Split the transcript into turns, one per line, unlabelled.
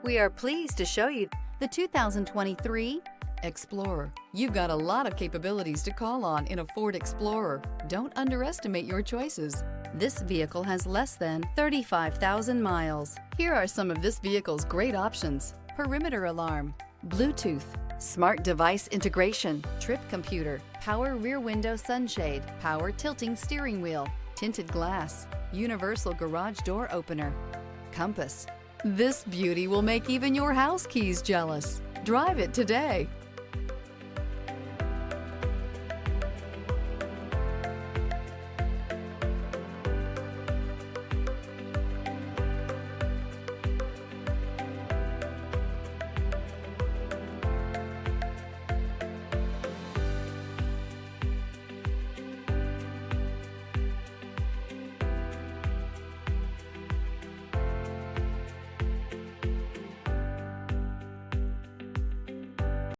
We are pleased to show you the 2023 Explorer. You've got a lot of capabilities to call on in a Ford Explorer. Don't underestimate your choices. This vehicle has less than 35,000 miles. Here are some of this vehicle's great options: perimeter alarm, Bluetooth, smart device integration, trip computer, power rear window sunshade, power tilting steering wheel, tinted glass, universal garage door opener, compass. This beauty will make even your house keys jealous. Drive it today.